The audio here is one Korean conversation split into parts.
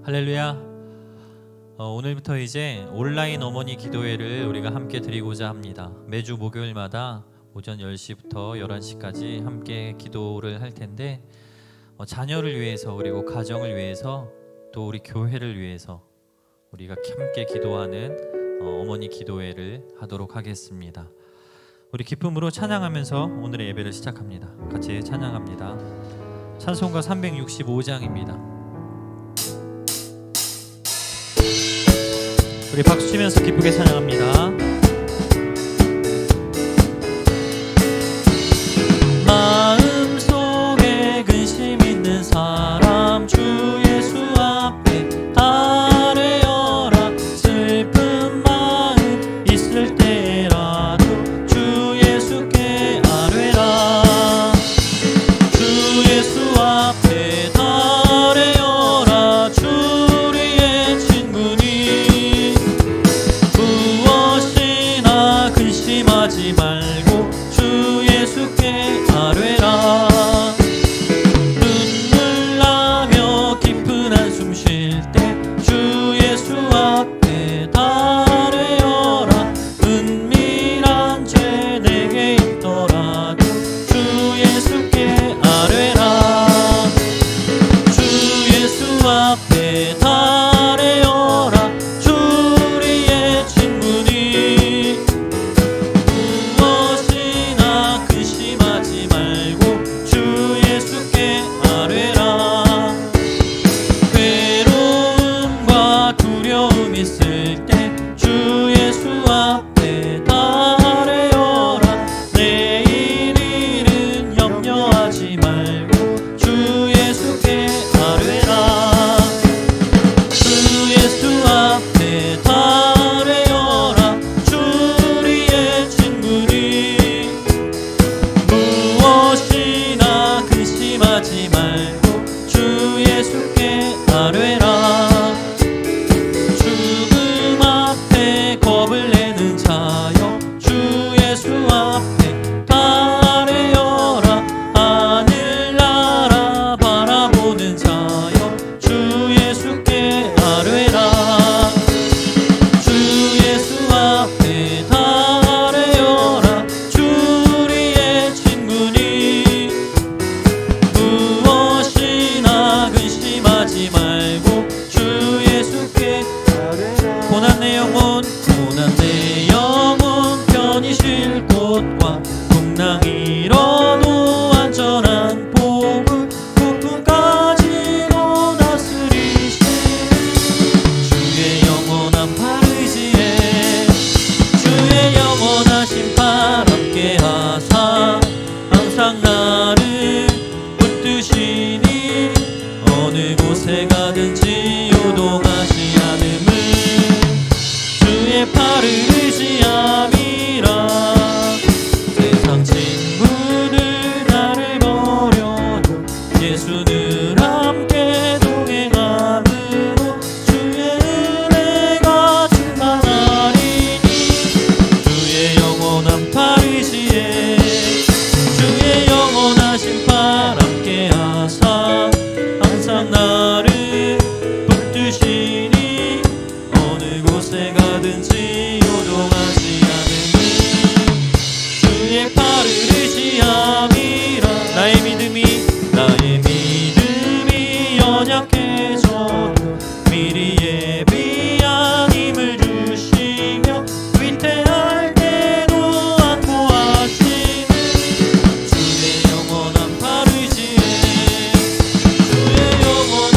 할렐루야. 오늘부터 이제 온라인 어머니 기도회를 우리가 함께 드리고자 합니다. 매주 목요일마다 오전 10시부터 11시까지 함께 기도를 할 텐데 자녀를 위해서 그리고 가정을 위해서 또 우리 교회를 위해서 우리가 함께 기도하는 어머니 기도회를 하도록 하겠습니다. 우리 기쁨으로 찬양하면서 오늘의 예배를 시작합니다. 같이 찬양합니다. 찬송가 365장입니다. 우리 박수 치면서 기쁘게 찬양합니다. 마음속에 근심 있는 사람 주 예수 앞에 아뢰어라. 슬픈 마음 있을 때라도 주 예수께 아뢰라. 주 예수 앞에 아뢰어라. 주리의 친구니 무엇이나 근심하지 말고 주 예수께 아뢰라. 눈물 나며 깊은 한숨 쉴 때 주 예수 앞에 아뢰어라. 은밀한 죄 내게 있더라도 주 예수께 아뢰라. 주 예수 앞에 아뢰어라. 주리의 친구니 무엇이나 근심하지 말고 주 예수께 아뢰라. 괴로움과 두려움 있을 때 주 예수 앞에 아뢰어라. 내일 일은 염려하지 말고 주 예수께 아뢰라. 주 예수 앞에 아뢰어라. 주리의 친구니 무엇이나 근심하지 말고 주 예수께 아뢰라. 죽음 앞에 겁을 내는 자여 주 예수 앞에 아뢰어라. 하늘나라 바라보는 자여 주 예수께 아뢰라. 주 예수 앞에 아뢰어라. 주리의 친구니 무엇이나 근심하지 말고 주 예수께 아뢰라. 고난 내 영혼 편히 쉴 곳과 풍랑 이뤄도 안전한 복을 폭풍까지도 다스리시는 주의 영원한 팔 의지에 주의 영원하신 팔 함께 하사 항상 나를 붙드시니 어느 곳에 가든지 요동하지 않음을 주의 팔을 의지함이라. 세상 친구들 나를 버려도 예수는 함께 동행함으로 주의 은혜가 충만하리니 주의 영원한 팔 의지에 주의 영원하신 팔 함께 하사 항상 나를 붙드시니 어느 곳에 가든지 요동하지 않음을 주의 팔을 의지함이라. 나의 믿음이 연약해져도 미리 예비한 힘을 주시며 위태할 때도 안보하시는 주의 영원한 팔 의지에 주의 영원한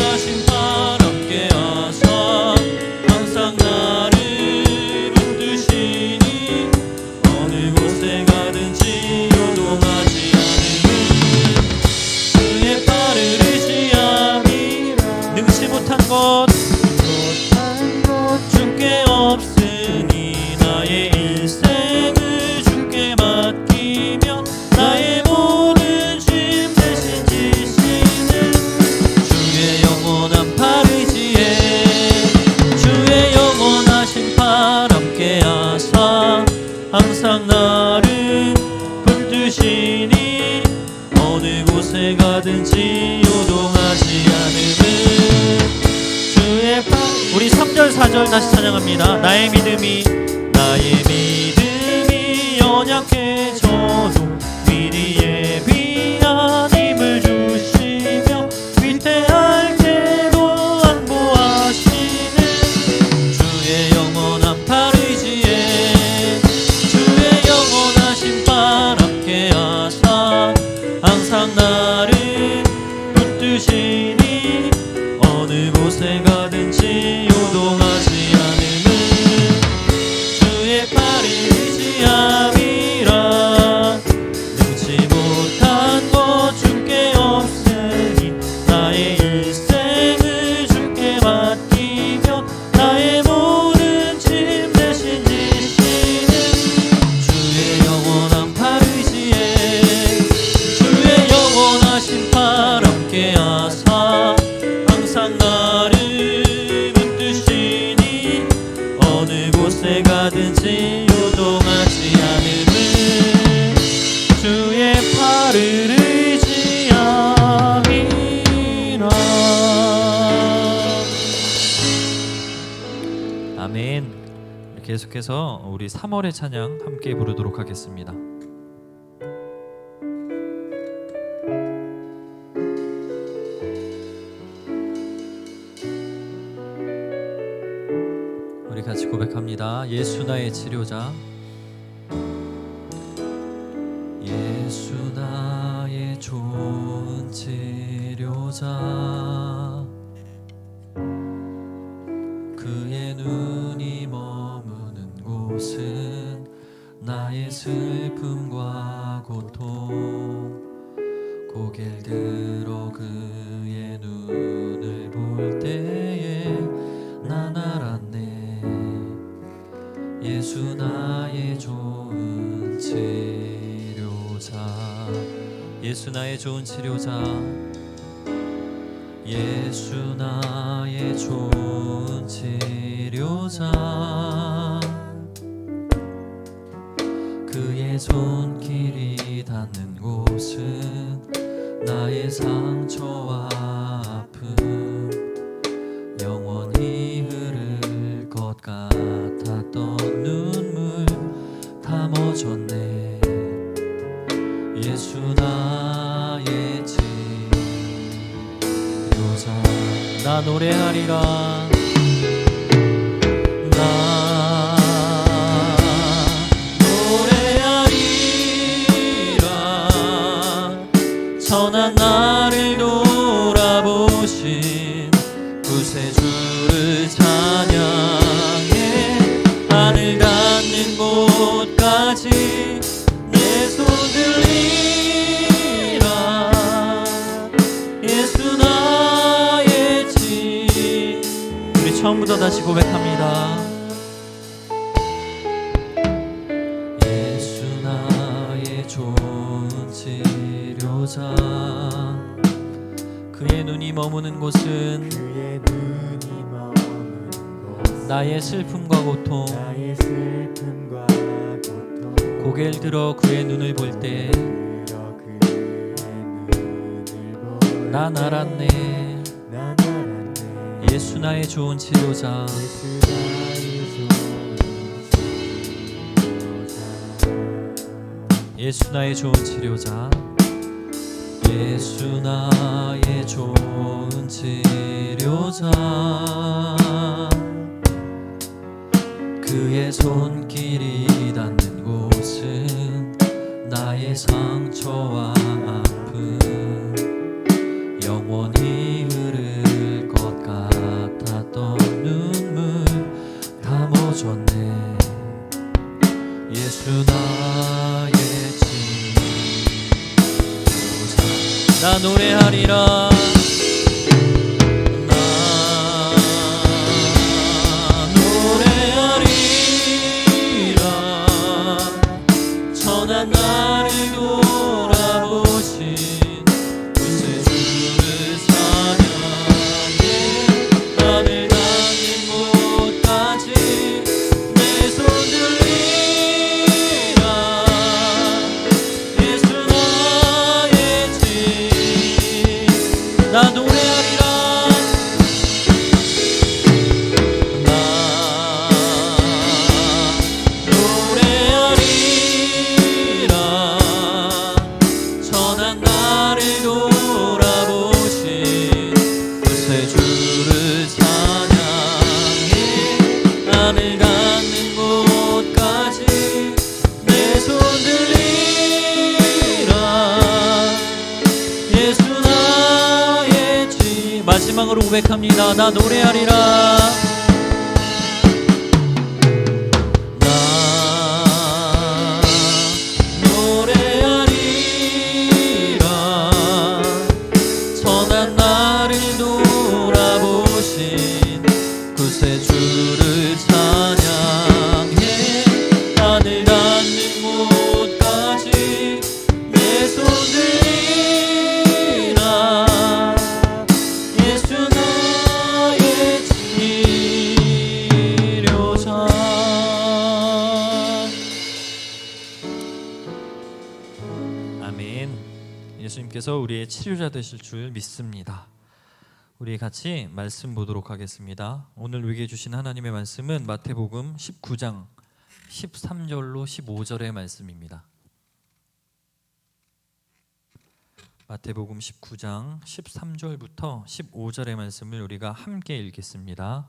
4절 다시 찬양합니다. 나의 믿음이 연약해져도 미리 예비한 힘을 주시며 위태할 때도 안보하시는 주의 영원한 팔 의지에 주의 영원하신 팔 함께 하사 항상 나를 붙드시니 어느 곳에 가든지 요동하지 않음은 주의 팔이 의지함이라. 능치 못한 것 주께 없으니 나의 일생을 주께 맡기며 나의 모든 짐 대신 지시는 주의 영원한 팔 의지에 주의 영원하신 팔 함께 하사 항상 나를 붙드시니 어느 곳에 가든지 요동하지 않음은 주의 팔을 의지함이라. 아멘. 계속해서 우리 3월의 찬양 함께 부르도록 하겠습니다. 우리 같이 고백합니다. 예수 나의 치료자. 예수 나의 좋은 치료자. 그의 눈이 머무는 곳은 나의 슬픔과 고통. 고개를 들어 그의 눈을 볼 때에 난 알았네. 예수 나의 좋은 치료자. 예수 나의 좋은 치료자. 예수 나의 좋은 치료자. 그의 손길이 닿는 곳은 나의 상처와 아픔 영원히 흐를 것 같았던 눈물 다 멎었네. 예수 나의 치료자. 나 노래하리라. 나 노래하리라. 선한 나를 돌아보신 구세주를 찬양해 하늘 닿는 곳까지 내 손 들리라. 예수 나의 치. 우리 처음부터 다시 고백합니다. 예수 나의 좋은 치료자. 그의 눈이 머무는 곳은 나의 슬픔과 고통. 고개를 들어 그의 눈을 볼 때 난 알았네. 예수 나의 좋은 치료자. 예수 나의 좋은 치료자. 예수 나의 좋은 치료자. 그의 손길이 닿는 곳은 나의 상처와 아픔 영원히 흐를 것 같았던 눈물 다 멎었네. 예수 나의 치료자. 나 노래하리라. 나를 돌아보신 구세주를 찬양해 하늘 닿는 곳까지 내 손 들리라. 예수 나의 마지막으로 고백합니다. 나 노래하리라. 주를 찬양해. 하늘 닿는 곳까지 내 손 들이라. 예수 나의 치료자. 아멘. 예수님께서 우리의 치료자 되실 줄 믿습니다. 우리 같이 말씀 보도록 하겠습니다. 오늘 우리에게 주신 하나님의 말씀은 마태복음 19장 13절로 15절의 말씀입니다. 마태복음 19장 13절부터 15절의 말씀을 우리가 함께 읽겠습니다.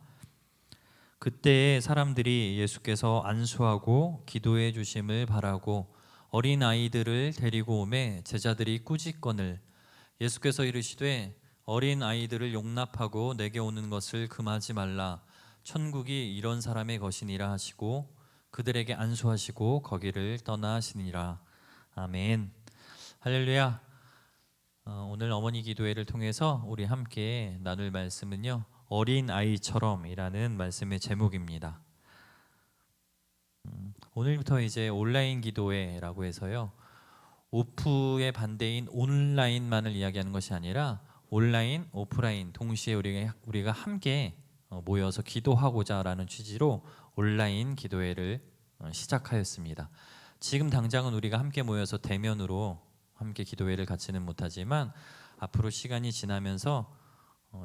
그때에 사람들이 예수께서 안수하고 기도해 주심을 바라고 어린 아이들을 데리고 오매 제자들이 꾸짖거늘 예수께서 이르시되 어린 아이들을 용납하고 내게 오는 것을 금하지 말라. 천국이 이런 사람의 것이니라 하시고 그들에게 안수하시고 거기를 떠나시니라. 아멘. 할렐루야. 오늘 어머니 기도회를 통해서 우리 함께 나눌 말씀은요, 어린 아이처럼이라는 말씀의 제목입니다. 오늘부터 이제 온라인 기도회라고 해서요, 오프의 반대인 온라인만을 이야기하는 것이 아니라 온라인, 오프라인 동시에 우리가 함께 모여서 기도하고자라는 취지로 온라인 기도회를 시작하였습니다. 지금 당장은 우리가 함께 모여서 대면으로 함께 기도회를 갖지는 못하지만 앞으로 시간이 지나면서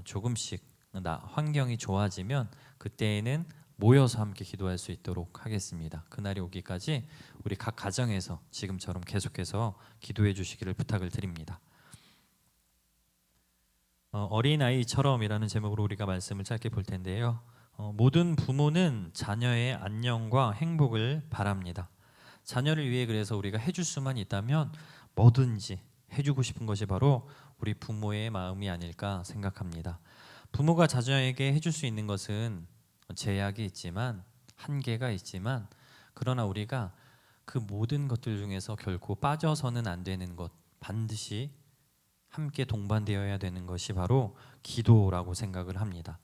조금씩 환경이 좋아지면 그때에는 모여서 함께 기도할 수 있도록 하겠습니다. 그날이 오기까지 우리 각 가정에서 지금처럼 계속해서 기도해 주시기를 부탁을 드립니다. 어린아이처럼이라는 제목으로 우리가 말씀을 짧게 볼 텐데요. 모든 부모는 자녀의 안녕과 행복을 바랍니다. 자녀를 위해 그래서 우리가 해줄 수만 있다면 뭐든지 해주고 싶은 것이 바로 우리 부모의 마음이 아닐까 생각합니다. 부모가 자녀에게 해줄 수 있는 것은 제약이 있지만 한계가 있지만 그러나 우리가 그 모든 것들 중에서 결코 빠져서는 안 되는 것, 반드시 함께 동반되어야 되는 것이 바로 기도라고 생각을 합니다.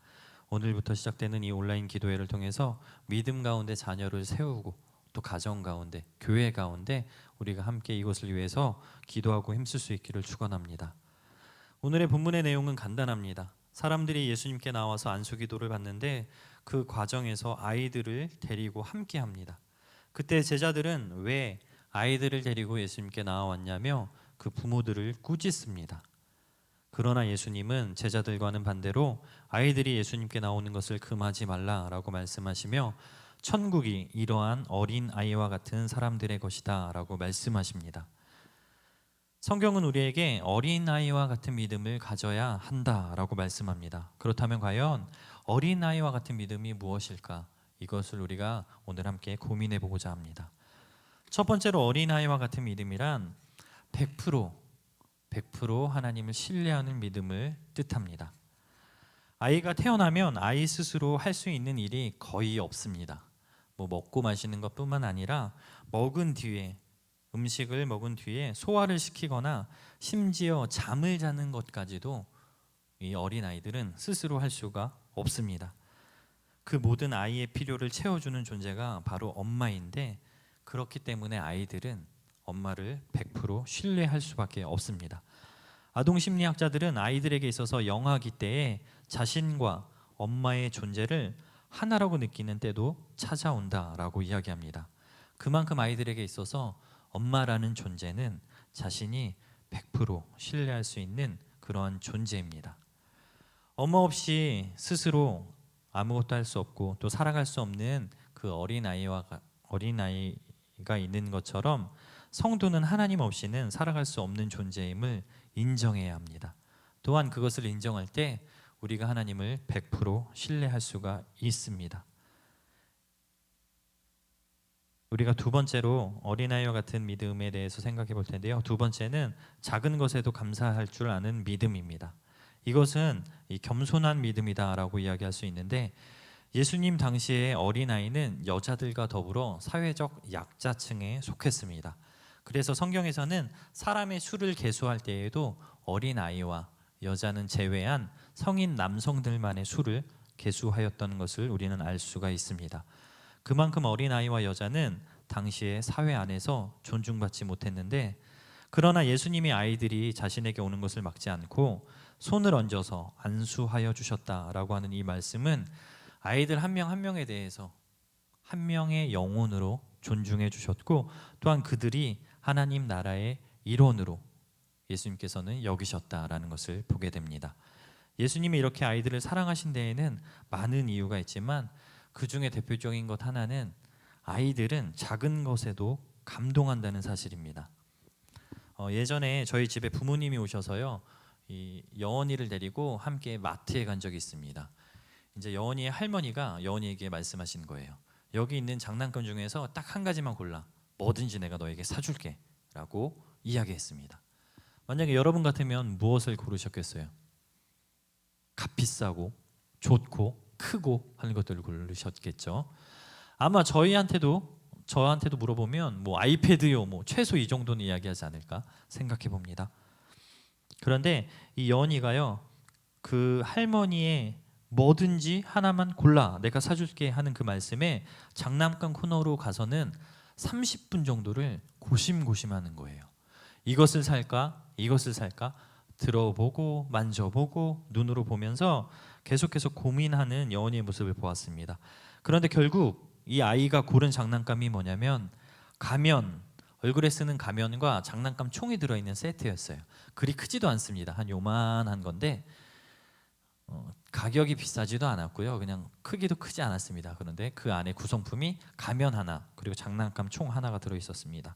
오늘부터 시작되는 이 온라인 기도회를 통해서 믿음 가운데 자녀를 세우고 또 가정 가운데, 교회 가운데 우리가 함께 이것을 위해서 기도하고 힘쓸 수 있기를 축원합니다. 오늘의 본문의 내용은 간단합니다. 사람들이 예수님께 나와서 안수 기도를 받는데 그 과정에서 아이들을 데리고 함께 합니다. 그때 제자들은 왜 아이들을 데리고 예수님께 나와왔냐며 그 부모들을 꾸짖습니다. 그러나 예수님은 제자들과는 반대로 아이들이 예수님께 나오는 것을 금하지 말라라고 말씀하시며 천국이 이러한 어린 아이와 같은 사람들의 것이다 라고 말씀하십니다. 성경은 우리에게 어린 아이와 같은 믿음을 가져야 한다라고 말씀합니다. 그렇다면 과연 어린 아이와 같은 믿음이 무엇일까? 이것을 우리가 오늘 함께 고민해 보고자 합니다. 첫 번째로 어린 아이와 같은 믿음이란 100% 하나님을 신뢰하는 믿음을 뜻합니다. 아이가 태어나면 아이 스스로 할 수 있는 일이 거의 없습니다. 먹고 마시는 것뿐만 아니라 음식을 먹은 뒤에 소화를 시키거나 심지어 잠을 자는 것까지도 이 어린 아이들은 스스로 할 수가 없습니다. 그 모든 아이의 필요를 채워주는 존재가 바로 엄마인데 그렇기 때문에 아이들은 엄마를 100% 신뢰할 수밖에 없습니다. 아동 심리학자들은 아이들에게 있어서 영아기 때에 자신과 엄마의 존재를 하나라고 느끼는 때도 찾아온다라고 이야기합니다. 그만큼 아이들에게 있어서 엄마라는 존재는 자신이 100% 신뢰할 수 있는 그러한 존재입니다. 엄마 없이 스스로 아무것도 할 수 없고 또 살아갈 수 없는 그 어린아이가 있는 것처럼 성도는 하나님 없이는 살아갈 수 없는 존재임을 인정해야 합니다. 또한 그것을 인정할 때 우리가 하나님을 100% 신뢰할 수가 있습니다. 우리가 두 번째로 어린아이와 같은 믿음에 대해서 생각해 볼 텐데요. 두 번째는 작은 것에도 감사할 줄 아는 믿음입니다. 이것은 이 겸손한 믿음이다라고 이야기할 수 있는데, 예수님 당시에 어린아이는 여자들과 더불어 사회적 약자층에 속했습니다. 그래서 성경에서는 사람의 수를 계수할 때에도 어린아이와 여자는 제외한 성인 남성들만의 수를 계수하였던 것을 우리는 알 수가 있습니다. 그만큼 어린아이와 여자는 당시의 사회 안에서 존중받지 못했는데, 그러나 예수님이 아이들이 자신에게 오는 것을 막지 않고 손을 얹어서 안수하여 주셨다라고 하는 이 말씀은 아이들 한 명 한 명에 대해서 한 명의 영혼으로 존중해 주셨고, 또한 그들이 하나님 나라의 일원으로 예수님께서는 여기셨다라는 것을 보게 됩니다. 예수님이 이렇게 아이들을 사랑하신 데에는 많은 이유가 있지만 그 중에 대표적인 것 하나는 아이들은 작은 것에도 감동한다는 사실입니다. 예전에 저희 집에 부모님이 오셔서요, 이 여원이를 데리고 함께 마트에 간 적이 있습니다. 이제 여원이의 할머니가 여원이에게 말씀하신 거예요. 여기 있는 장난감 중에서 딱 한 가지만 골라. 뭐든지 내가 너에게 사줄게 라고 이야기했습니다. 만약에 여러분 같으면 무엇을 고르셨겠어요? 값비싸고 좋고 크고 하는 것들을 고르셨겠죠. 아마 저한테도 물어보면 뭐 아이패드요, 뭐 최소 이 정도는 이야기하지 않을까 생각해 봅니다. 그런데 이 여원이가요, 그 할머니의 뭐든지 하나만 골라 내가 사줄게 하는 그 말씀에 장난감 코너로 가서는 30분 정도를 고심고심하는 거예요. 이것을 살까 이것을 살까 들어보고 만져보고 눈으로 보면서 계속해서 고민하는 여원이의 모습을 보았습니다. 그런데 결국 이 아이가 고른 장난감이 뭐냐면 가면, 얼굴에 쓰는 가면과 장난감 총이 들어있는 세트였어요. 그리 크지도 않습니다. 한 요만한 건데 가격이 비싸지도 않았고요. 그냥 크기도 크지 않았습니다. 그런데 그 안에 구성품이 가면 하나 그리고 장난감 총 하나가 들어있었습니다.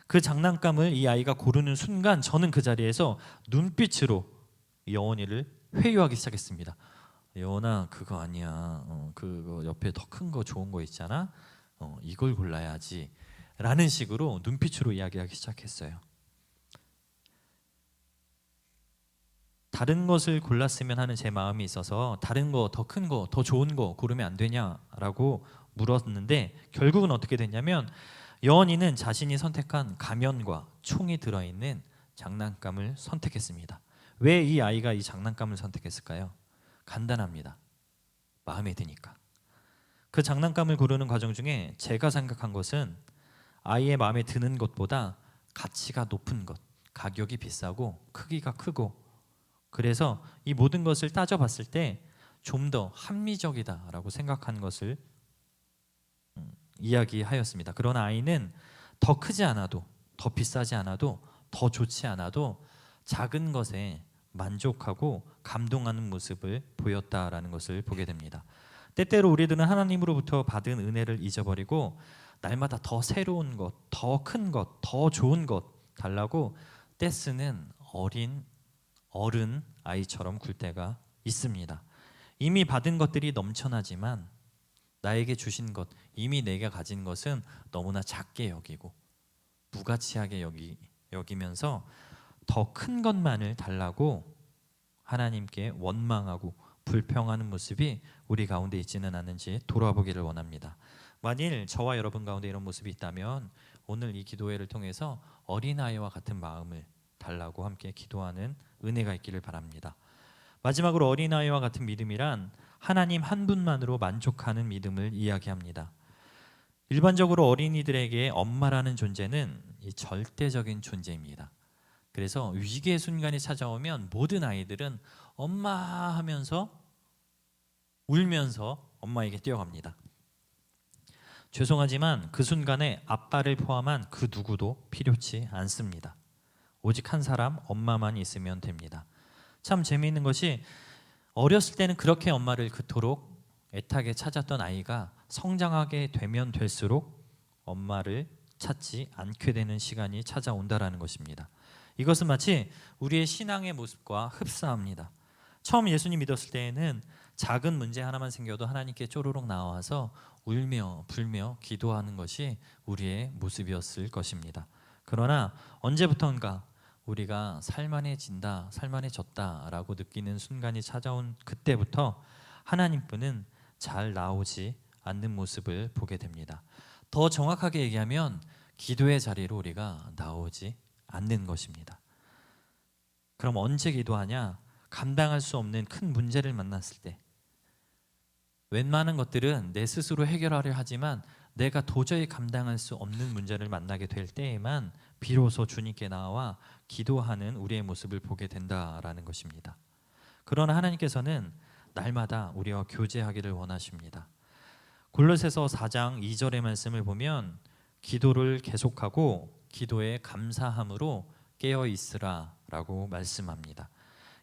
그 장난감을 이 아이가 고르는 순간 저는 그 자리에서 눈빛으로 여원이를 회유하기 시작했습니다. 여원아, 그거 아니야. 그거 옆에 더 큰 거 좋은 거 있잖아. 이걸 골라야지 라는 식으로 눈빛으로 이야기하기 시작했어요. 다른 것을 골랐으면 하는 제 마음이 있어서 다른 거, 더 큰 거, 더 좋은 거 고르면 안 되냐라고 물었는데, 결국은 어떻게 됐냐면 여원이는 자신이 선택한 가면과 총이 들어있는 장난감을 선택했습니다. 왜 이 아이가 이 장난감을 선택했을까요? 간단합니다. 마음에 드니까. 그 장난감을 고르는 과정 중에 제가 생각한 것은 아이의 마음에 드는 것보다 가치가 높은 것, 가격이 비싸고 크기가 크고, 그래서 이 모든 것을 따져봤을 때 좀 더 합리적이다라고 생각한 것을 이야기하였습니다. 그러나 아이는 더 크지 않아도, 더 비싸지 않아도, 더 좋지 않아도 작은 것에 만족하고 감동하는 모습을 보였다라는 것을 보게 됩니다. 때때로 우리들은 하나님으로부터 받은 은혜를 잊어버리고 날마다 더 새로운 것, 더 큰 것, 더 좋은 것 달라고 떼쓰는 어른 아이처럼 굴 때가 있습니다. 이미 받은 것들이 넘쳐나지만 나에게 주신 것, 이미 내가 가진 것은 너무나 작게 여기고 무가치하게 여기면서 더 큰 것만을 달라고 하나님께 원망하고 불평하는 모습이 우리 가운데 있지는 않은지 돌아보기를 원합니다. 만일 저와 여러분 가운데 이런 모습이 있다면 오늘 이 기도회를 통해서 어린아이와 같은 마음을 달라고 함께 기도하는 은혜가 있기를 바랍니다. 마지막으로 어린아이와 같은 믿음이란 하나님 한 분만으로 만족하는 믿음을 이야기합니다. 일반적으로 어린이들에게 엄마라는 존재는 이 절대적인 존재입니다. 그래서 위기의 순간이 찾아오면 모든 아이들은 엄마 하면서 울면서 엄마에게 뛰어갑니다. 죄송하지만 그 순간에 아빠를 포함한 그 누구도 필요치 않습니다. 오직 한 사람, 엄마만 있으면 됩니다. 참 재미있는 것이 어렸을 때는 그렇게 엄마를 그토록 애타게 찾았던 아이가 성장하게 되면 될수록 엄마를 찾지 않게 되는 시간이 찾아온다라는 것입니다. 이것은 마치 우리의 신앙의 모습과 흡사합니다. 처음 예수님 믿었을 때에는 작은 문제 하나만 생겨도 하나님께 쪼르륵 나와서 울며 불며 기도하는 것이 우리의 모습이었을 것입니다. 그러나 언제부턴가 우리가 살만해진다, 살만해졌다라고 느끼는 순간이 찾아온 그때부터 하나님 분은 잘 나오지 않는 모습을 보게 됩니다. 더 정확하게 얘기하면 기도의 자리로 우리가 나오지 않는 것입니다. 그럼 언제 기도하냐? 감당할 수 없는 큰 문제를 만났을 때, 웬만한 것들은 내 스스로 해결하려 하지만 내가 도저히 감당할 수 없는 문제를 만나게 될 때에만 비로소 주님께 나와 기도하는 우리의 모습을 보게 된다라는 것입니다. 그러나 하나님께서는 날마다 우리와 교제하기를 원하십니다. 골로새서 4장 2절의 말씀을 보면 기도를 계속하고 기도에 감사함으로 깨어 있으라라고 말씀합니다.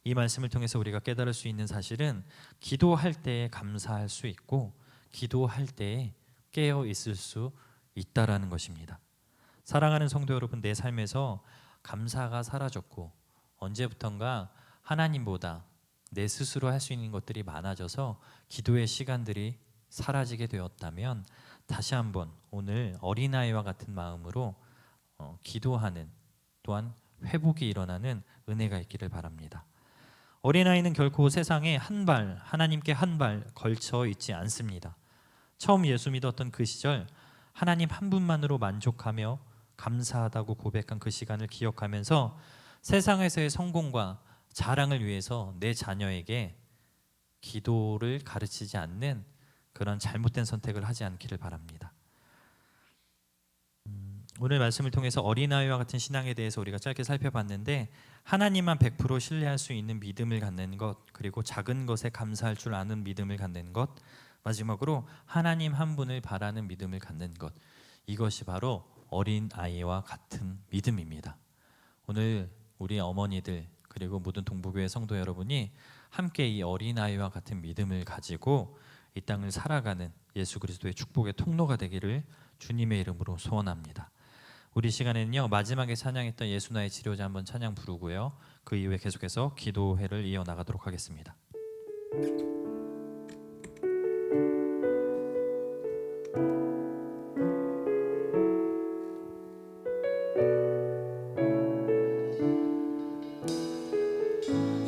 이 말씀을 통해서 우리가 깨달을 수 있는 사실은 기도할 때에 감사할 수 있고 기도할 때에 깨어 있을 수 있다라는 것입니다. 사랑하는 성도 여러분, 내 삶에서 감사가 사라졌고 언제부턴가 하나님보다 내 스스로 할 수 있는 것들이 많아져서 기도의 시간들이 사라지게 되었다면 다시 한번 오늘 어린아이와 같은 마음으로 기도하는, 또한 회복이 일어나는 은혜가 있기를 바랍니다. 어린아이는 결코 세상에 하나님께 한 발 걸쳐 있지 않습니다. 처음 예수 믿었던 그 시절 하나님 한 분만으로 만족하며 감사하다고 고백한 그 시간을 기억하면서 세상에서의 성공과 자랑을 위해서 내 자녀에게 기도를 가르치지 않는 그런 잘못된 선택을 하지 않기를 바랍니다. 오늘 말씀을 통해서 어린아이와 같은 신앙에 대해서 우리가 짧게 살펴봤는데, 하나님만 100% 신뢰할 수 있는 믿음을 갖는 것, 그리고 작은 것에 감사할 줄 아는 믿음을 갖는 것, 마지막으로 하나님 한 분을 바라는 믿음을 갖는 것, 이것이 바로 어린아이와 같은 믿음입니다. 오늘 우리 어머니들 그리고 모든 동부교회 성도 여러분이 함께 이 어린아이와 같은 믿음을 가지고 이 땅을 살아가는 예수 그리스도의 축복의 통로가 되기를 주님의 이름으로 소원합니다. 우리 시간에는요, 마지막에 찬양했던 예수 나의 치료자 한번 찬양 부르고요, 그 이후에 계속해서 기도회를 이어나가도록 하겠습니다.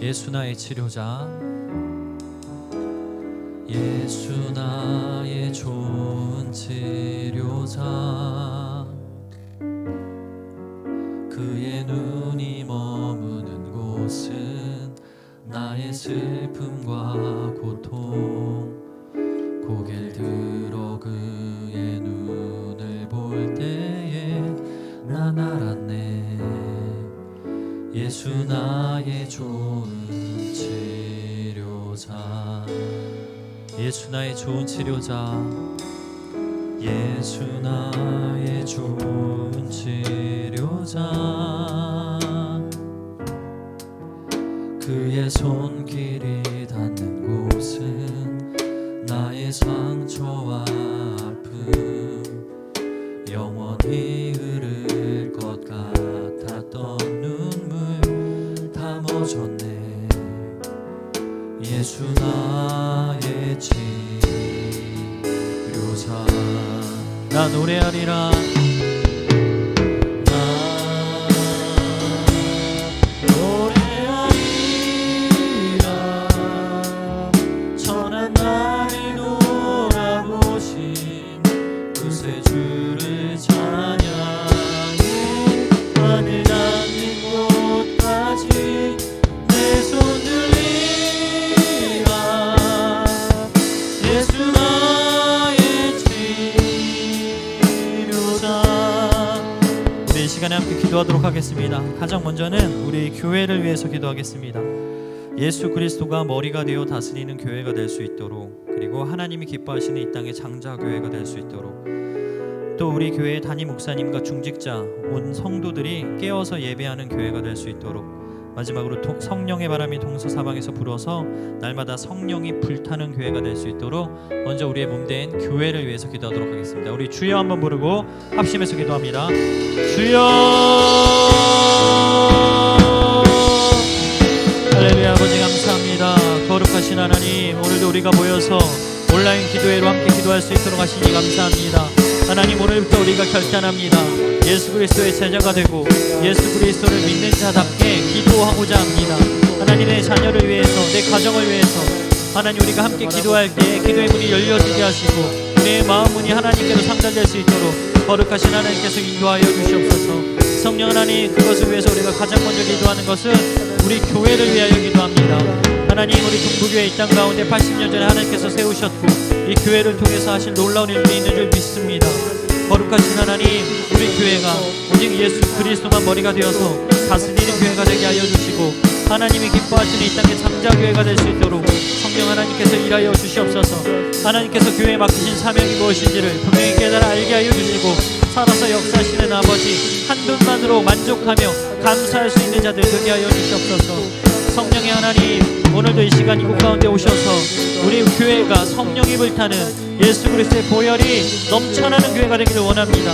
예수 나의 치료자, 예수 나의 좋은 치료자, 그의 눈이 머무는 곳은 나의 슬픔과 고통, 고개를 들어 그의 눈을 볼 때에 난 알았네. 예수 나의 좋은 치료자, 예수 나의 좋은 치료자, 예수 나의 좋은 치료자, 그의 손길이 닿는 곳은 나의 상처와 아픔, 영원히 흐를 것 같았던 눈물 다 멎었네. 예수 나의 치료자, 나 노래하리라. 함께 기도하도록 하겠습니다. 가장 먼저는 우리 교회를 위해서 기도하겠습니다. 예수 그리스도가 머리가 되어 다스리는 교회가 될 수 있도록, 그리고 하나님이 기뻐하시는 이 땅의 장자 교회가 될 수 있도록, 또 우리 교회의 담임 목사님과 중직자 온 성도들이 깨어서 예배하는 교회가 될 수 있도록, 마지막으로 성령의 바람이 동서사방에서 불어서 날마다 성령이 불타는 교회가 될 수 있도록 먼저 우리의 몸된 교회를 위해서 기도하도록 하겠습니다. 우리 주여 한번 부르고 합심해서 기도합니다. 주여, 할렐루야. 아버지 감사합니다. 거룩하신 하나님, 오늘도 우리가 모여서 온라인 기도회로 함께 기도할 수 있도록 하시니 감사합니다. 하나님, 오늘부터 우리가 결단합니다. 예수 그리스도의 제자가 되고 예수 그리스도를 믿는 자답게 기도하고자 합니다. 하나님의 자녀를 위해서, 내 가정을 위해서 하나님 우리가 함께 기도할 때 기도의 문이 열려지게 하시고 우리의 마음 문이 하나님께로 상달될 수 있도록 거룩하신 하나님께서 인도하여 주시옵소서. 성령 하나님, 그것을 위해서 우리가 가장 먼저 기도하는 것은 우리 교회를 위하여 기도합니다. 하나님, 우리 동부교회 이 땅 가운데 80년 전에 하나님께서 세우셨고 이 교회를 통해서 하실 놀라운 일들이 있는 줄 믿습니다. 거룩하신 하나님, 우리 교회가 오직 예수 그리스도만 머리가 되어서 다스리는 교회가 되게 하여 주시고 하나님이 기뻐하시는 이 땅의 장자교회가 될 수 있도록 성령 하나님께서 일하여 주시옵소서. 하나님께서 교회에 맡기신 사명이 무엇인지를 분명히 깨달아 알게 하여 주시고 살아서 역사하시는 아버지 한 분만으로 만족하며 감사할 수 있는 자들 되게 하여 주시옵소서. 성령의 하나님, 오늘도 이 시간 이곳 가운데 오셔서 우리 교회가 성령이 불타는 예수 그리스도의 보혈이 넘쳐나는 교회가 되기를 원합니다.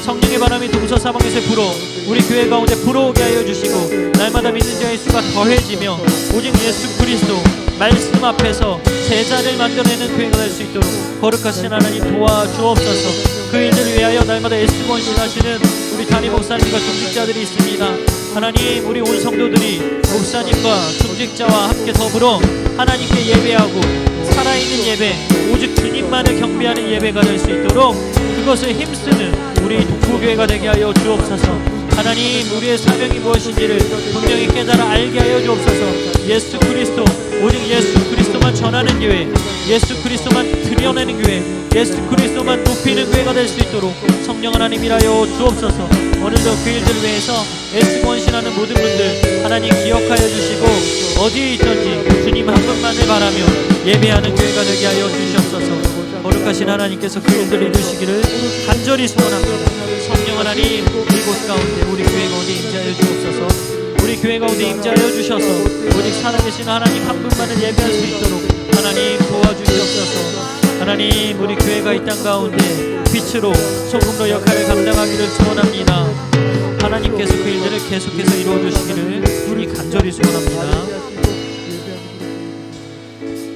성령의 바람이 동서사방에서 불어 우리 교회 가운데 불어오게 하여 주시고 날마다 믿는 자의 수가 더해지며 오직 예수 그리스도 말씀 앞에서 제자를 만들어내는 교회가 될 수 있도록 거룩하신 하나님 도와주옵소서. 그 일들을 위하여 날마다 애쓰고 헌신하시는 우리 담임 목사님과 중직자들이 있습니다. 하나님, 우리 온 성도들이 목사님과 중직자와 함께 더불어 하나님께 예배하고 살아있는 예배, 오직 주님만을 경배하는 예배가 될 수 있도록 그것을 힘쓰는 우리 동부교회가 되게 하여 주옵소서. 하나님, 우리의 사명이 무엇인지를 분명히 깨달아 알게 하여 주옵소서. 예수 그리스도, 오직 예수 그리스도만 전하는 교회, 예수 그리스도만 드러내는 교회, 예수 그리스도만 높이는 교회가 될 수 있도록 성령 하나님 일하여 주옵소서. 오늘도 그 일들을 위해서 애쓰고 헌신하는 모든 분들 하나님 기억하여 주시고 어디에 있든지 주님 한 분만을 바라며 예배하는 교회가 되게 하여 주시옵소서. 거룩하신 하나님께서 그 일들을 이루시기를 간절히 소원합니다. 성령 하나님, 이곳 가운데 우리 교회 가운데 임재하여 주옵소서. 우리 교회 가운데 임재하여 주셔서 오직 살아계신 하나님 한 분만을 예배할 수 있도록 하나님 도와주시옵소서. 하나님, 우리 교회가 이 땅 가운데 빛으로 소금으로 역할을 감당하기를 소원합니다. 하나님께서 그 일들을 계속해서 이루어주시기를 우리 간절히 소원합니다.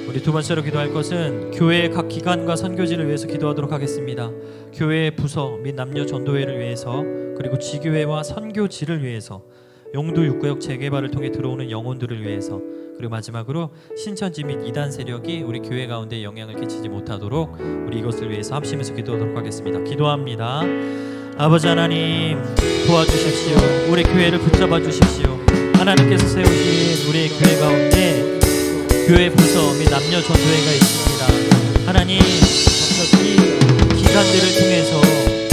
우리 두 번째로 기도할 것은 교회의 각 기관과 선교지를 위해서 기도하도록 하겠습니다. 교회의 부서 및 남녀 전도회를 위해서, 그리고 지교회와 선교지를 위해서, 용두 6구역 재개발을 통해 들어오는 영혼들을 위해서, 그리고 마지막으로 신천지 및 이단 세력이 우리 교회 가운데 영향을 끼치지 못하도록 우리 이것을 위해서 합심해서 기도하도록 하겠습니다. 기도합니다. 아버지 하나님, 도와주십시오. 우리 교회를 붙잡아 주십시오. 하나님께서 세우신 우리 교회 가운데 교회 부서 및 남녀 전도회가 있습니다. 하나님, 이 기관들을 통해서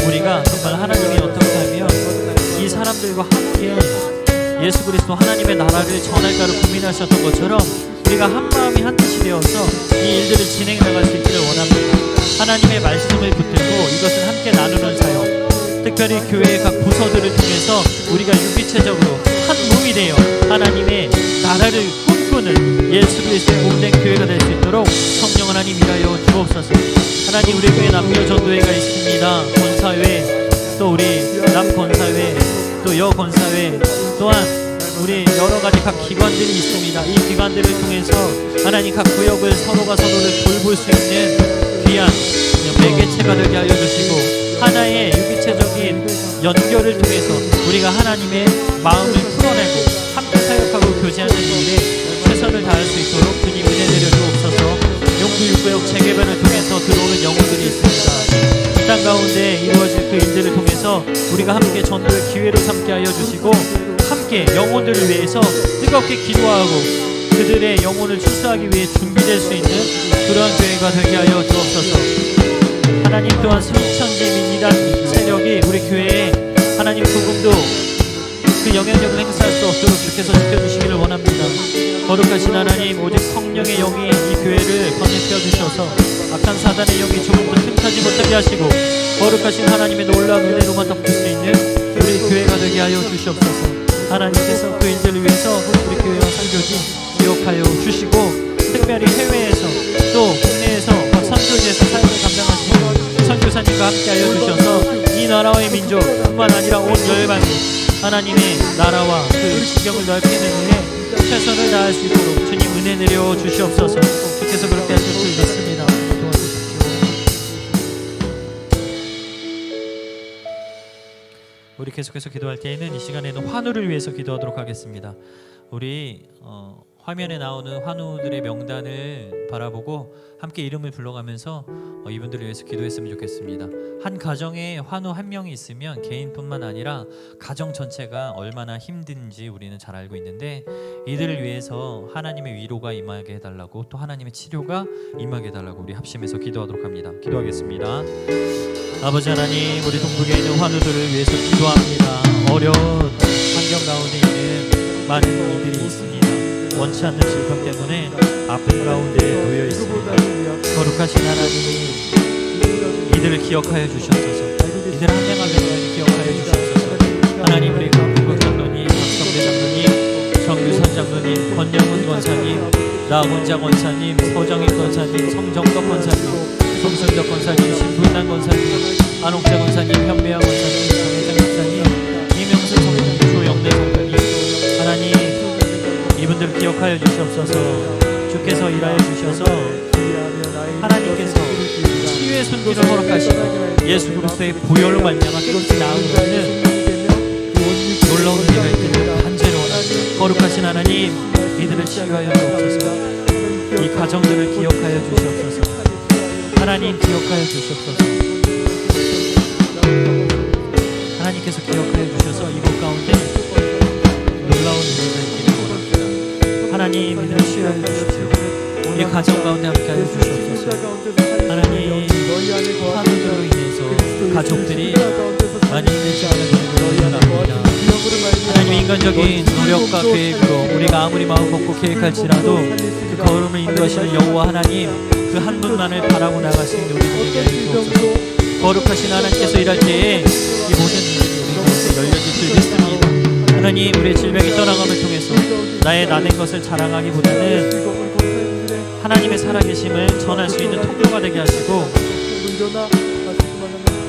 우리가 정말 하나님이 어떻게 하면 이 사람들과 함께 예수 그리스도 하나님의 나라를 전할까를 고민하셨던 것처럼 우리가 한 마음이 한 뜻이 되어서 이 일들을 진행해 나갈 수 있기를 원합니다. 하나님의 말씀을 붙들고 이것을 함께 나누는 사역, 특별히 교회의 각 부서들을 통해서 우리가 유기체적으로 한 몸이 되어 하나님의 나라를 꿈꾸는 예수 그리스도의 몸된 교회가 될 수 있도록 성령 하나님 일하여 주옵소서. 하나님, 우리 교회 남녀 전도회가 있습니다. 권사회, 또 우리 남권사회, 또 여권사회, 또한 우리 여러 가지 각 기관들이 있습니다. 이 기관들을 통해서 하나님 각 구역을 서로가 서로를 돌볼 수 있는 귀한 매개체가 되게 하여 주시고 하나의 유기체적인 연결을 통해서 우리가 하나님의 마음을 풀어내고 함께 사역하고 교제하는 일에 최선을 다할 수 있도록 주님 은혜 내려 주옵소서. 용두 6구역 재개발을 통해서 들어오는 영혼들이 있습니다. 이 땅 가운데 이루어질 그 일들을 통해서 우리가 함께 전도의 기회를 삼게 하여 주시고 함께 영혼들을 위해서 뜨겁게 기도하고 그들의 영혼을 출소하기 위해 준비될 수 있는 그러한 교회가 되게 하여 주옵소서. 하나님, 또한 신천지 및 이단 세력이 우리 교회에 하나님 조금도 그 영향력을 행사할 수 없도록 주께서 지켜주시기를 원합니다. 거룩하신 하나님, 오직 성령의 영이 이 교회를 건너뛰어 주셔서 악한 사단의 영이 조금도 틈타지 못하게 하시고 거룩하신 하나님의 놀라운 은혜로만 덮을 수 있는 우리 교회가 되게 하여 주시옵소서. 하나님께서 그 일들을 위해서 우리 교회와 선교지 기억하여 주시고 특별히 해외에서 또 국내에서 선교지에서 사역을 감당하시는 선교사님과 함께 하여 주셔서 이 나라와의 민족 뿐만 아니라 온 열방이 하나님의 나라와 그 지경을 넓히는 일에 최선을 다할 수 있도록 주님 은혜 내려 주시옵소서. 주께서 그렇게 하실 줄 믿습니다. 도와주십시오. 우리 계속해서 기도할 때에는 이 시간에는 환우를 위해서 기도하도록 하겠습니다. 우리 화면에 나오는 환우들의 명단을 바라보고 함께 이름을 불러가면서 이분들을 위해서 기도했으면 좋겠습니다. 한 가정에 환우 한 명이 있으면 개인뿐만 아니라 가정 전체가 얼마나 힘든지 우리는 잘 알고 있는데, 이들을 위해서 하나님의 위로가 임하게 해달라고, 또 하나님의 치료가 임하게 해달라고 우리 합심해서 기도하도록 합니다. 기도하겠습니다. 아버지 하나님, 우리 동북에 있는 환우들을 위해서 기도합니다. 어려운 환경 가운데 있는 많은 이들이 있습니다. 원치 않는 질병 때문에 아픈 가운데 놓여 있습니다. 거룩하신 하나님이 이들을 기억하여 주셨소서. 이들 한 명 한 명을 기억하여 주셨소서. 하나님, 우리 강국국 장로님, 박성대 장로님, 정유선 장로님, 권영훈 권사님, 나원자 권사님, 서정인 권사님, 성정덕 권사님, 성순덕 권사님, 신분당 권사님, 안옥자 권사님, 현배양 권사님, 정혜정 권사님, 이명수 성도님, 조영래 성도님, 하나님 이분들 기억하여 주시옵소서. 주께서 일하여 주셔서 하나님께서 치유의 손길을 허락하시고 예수 그리스도의 보혈로 말미암아 깨끗이 나으시는 놀라운 은혜가 있기를 간절히 원합니다. 거룩하신 하나님, 이들을 치유하여 주옵소서. 이 가정들을 기억하여 주시옵소서. 하나님 기억하여 주시옵소서. 하나님께서 기억하여 주셔서 이곳 가운데 놀라운 은혜가 있기를 원합니다. 하나님, 이들을 치유하여 주십시오. 이 가정 가운데 함께하여 주시옵소서. 하나님, 환우들로 인해서 가족들이 많이 힘든 시간을 보내고 일어납니다. 하나님, 인간적인 노력과 계획으로 우리가 아무리 마음 먹고 계획할지라도 그 걸음을 인도하시는 여호와 하나님, 그 한 분만을 바라고 나갈 수 있는 우리들에게 하여 주옵소서. 거룩하신 하나님께서 일할 때에 이 모든 일들이 우리 가운데 열려질 줄 믿습니다. 하나님, 우리의 질병이 떠나감을 통해서 나의 나된 것을 자랑하기보다는 하나님의 살아계심을 전할 수 있는 통로가 되게 하시고,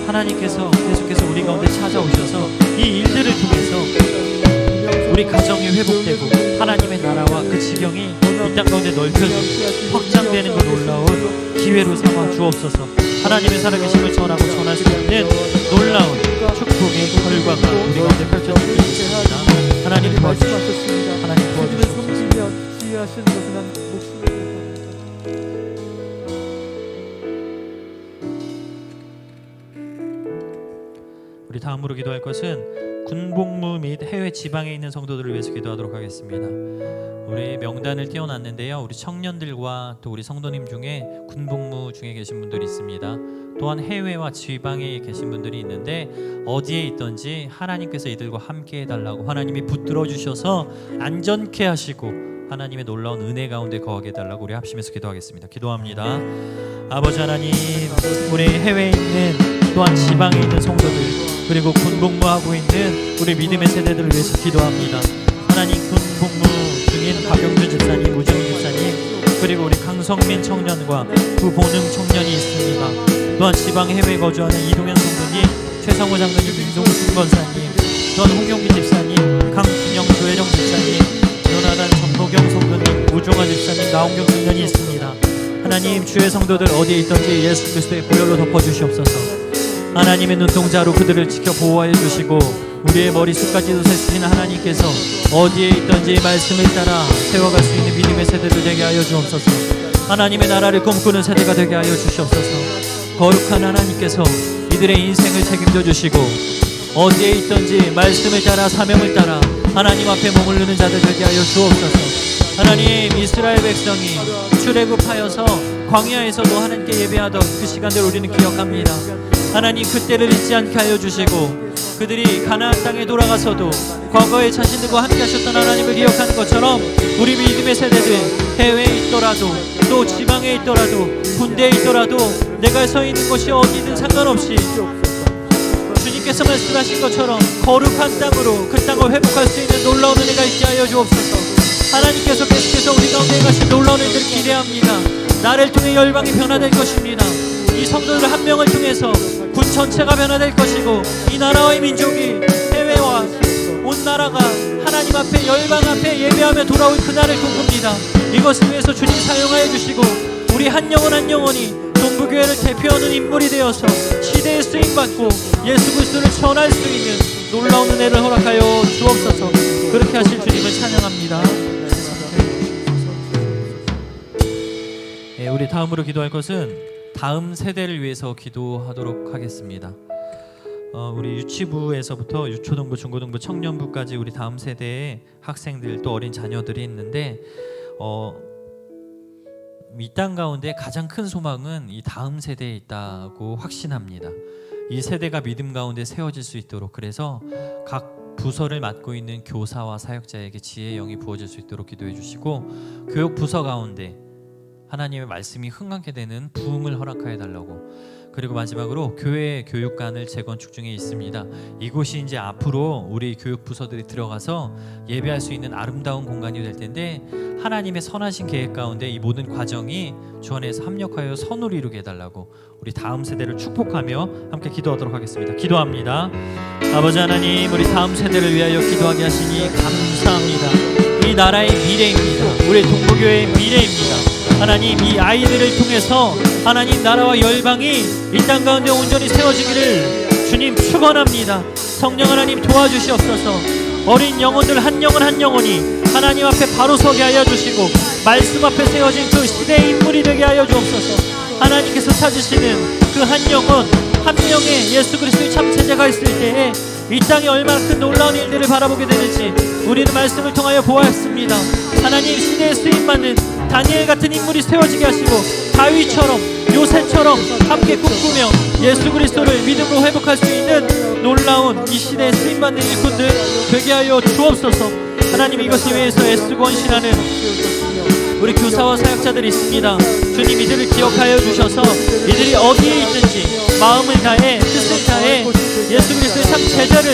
하나님께서 계속해서 우리 가운데 찾아오셔서 이 일들을 통해서 우리 가정이 회복되고 하나님의 나라와 그 지경이 이 땅 가운데 넓혀지고 확장되는 그 놀라운 기회로 삼아 주옵소서. 하나님의 살아계심을 전하고 전할 수 있는 놀라운 축복의 결과가 우리 가운데 펼쳐지고 있습니다. 하나님 도와주시옵소서. 하나님 도와주시옵소서. 우리 다음으로 기도할 것은 군복무 및 해외 지방에 있는 성도들을 위해서 기도하도록 하겠습니다. 우리 명단을 띄워놨는데요, 우리 청년들과 또 우리 성도님 중에 군복무 중에 계신 분들이 있습니다. 또한 해외와 지방에 계신 분들이 있는데, 어디에 있든지 하나님께서 이들과 함께 해달라고 하나님이 붙들어 주셔서 안전케 하시고 하나님의 놀라운 은혜 가운데 거하게 해달라고 우리 합심해서 기도하겠습니다. 기도합니다. 아버지 하나님, 우리 해외에 있는 또한 지방에 있는 성도들, 그리고 군복무하고 있는 우리 믿음의 세대들을 위해서 기도합니다. 하나님, 군복무 중인 박영준 집사님, 우정훈 집사님, 그리고 우리 강성민 청년과 구보능 청년이 있습니다. 또한 지방 해외에 거주하는 이동현 성도님, 최성호 장로님, 민동순 권사님, 또한 홍경기 집사님, 강준영 조혜령 집사님, 요나단 전노경 성도님, 우종아 집사님, 나홍경 청년이 있습니다. 하나님, 주의 성도들 어디에 있든지 예수 그리스도의 보혈로 덮어주시옵소서. 하나님의 눈동자로 그들을 지켜 보호하여 주시고, 우리의 머리숱까지도 세시는 하나님께서 어디에 있든지 말씀을 따라 세워갈 수 있는 믿음의 세대들 되게 하여 주옵소서. 하나님의 나라를 꿈꾸는 세대가 되게 하여 주시옵소서. 거룩한 하나님께서 이들의 인생을 책임져 주시고, 어디에 있든지 말씀을 따라 사명을 따라 하나님 앞에 머무르는 자들 되게 하여 주옵소서. 하나님, 이스라엘 백성이 출애굽하여서 광야에서도 하나님께 예배하던 그 시간들 우리는 기억합니다. 하나님, 그때를 잊지 않게 하여 주시고, 그들이 가나안 땅에 돌아가서도 과거에 자신들과 함께 하셨던 하나님을 기억하는 것처럼 우리 믿음의 세대들 해외에 있더라도 또 지방에 있더라도 군대에 있더라도 내가 서 있는 곳이 어디든 상관없이 주님께서 말씀하신 것처럼 거룩한 땅으로 그 땅을 회복할 수 있는 놀라운 은혜가 있게 하여 주옵소서. 하나님께서 계속해서 우리 가운데 가신 놀라운 은혜를 기대합니다. 나를 통해 열방이 변화될 것입니다. 이 성도들 한 명을 통해서 군 전체가 변화될 것이고, 이 나라와 이 민족이 해외와 온 나라가 하나님 앞에 열방 앞에 예배하며 돌아올 그날을 꿈꿉니다. 이것을 위해서 주님 사용하여 주시고, 우리 한 영혼 한 영혼이 동부교회를 대표하는 인물이 되어서 시대에 쓰임받고 예수 그리스도를 전할 수 있는 놀라운 은혜를 허락하여 주옵소서. 그렇게 하실 주님을 찬양합니다. 우리 다음으로 기도할 것은 다음 세대를 위해서 기도하도록 하겠습니다. 우리 유치부에서부터 유초등부, 중고등부, 청년부까지 우리 다음 세대의 학생들 또 어린 자녀들이 있는데 이 땅 가운데 가장 큰 소망은 이 다음 세대에 있다고 확신합니다. 이 세대가 믿음 가운데 세워질 수 있도록, 그래서 각 부서를 맡고 있는 교사와 사역자에게 지혜의 영이 부어질 수 있도록 기도해 주시고, 교육 부서 가운데 하나님의 말씀이 흥하게 되는 부흥을 허락하여 달라고, 그리고 마지막으로 교회 교육관을 재건축 중에 있습니다. 이곳이 이제 앞으로 우리 교육 부서들이 들어가서 예배할 수 있는 아름다운 공간이 될 텐데, 하나님의 선하신 계획 가운데 이 모든 과정이 주 안에서 합력하여 선을 이루게 해달라고 우리 다음 세대를 축복하며 함께 기도하도록 하겠습니다. 기도합니다. 아버지 하나님, 우리 다음 세대를 위하여 기도하게 하시니 감사합니다. 이 나라의 미래입니다. 우리 동부교회의 미래입니다. 하나님, 이 아이들을 통해서 하나님 나라와 열방이 이 땅 가운데 온전히 세워지기를 주님 축원합니다. 성령 하나님 도와주시옵소서. 어린 영혼들 한 영혼 한 영혼이 하나님 앞에 바로 서게 하여 주시고, 말씀 앞에 세워진 그 시대의 인물이 되게 하여 주옵소서. 하나님께서 찾으시는 그 한 영혼 한 명의 예수 그리스도의 참체제가 있을 때에 이 땅에 얼마나 큰 놀라운 일들을 바라보게 되는지 우리는 말씀을 통하여 보았습니다. 하나님, 시대에 쓰임받는 다니엘 같은 인물이 세워지게 하시고, 다윗처럼 요새처럼 함께 꿈꾸며 예수 그리스도를 믿음으로 회복할 수 있는 놀라운 이 시대에 쓰임받는 일꾼들 되게 하여 주옵소서. 하나님, 이것을 위해서 애쓰고 헌신하는 우리 교사와 사역자들이 있습니다. 주님, 이들을 기억하여 주셔서 이들이 어디에 있는지 마음을 다해 뜻을 다해 예수 그리스도의 참 제자를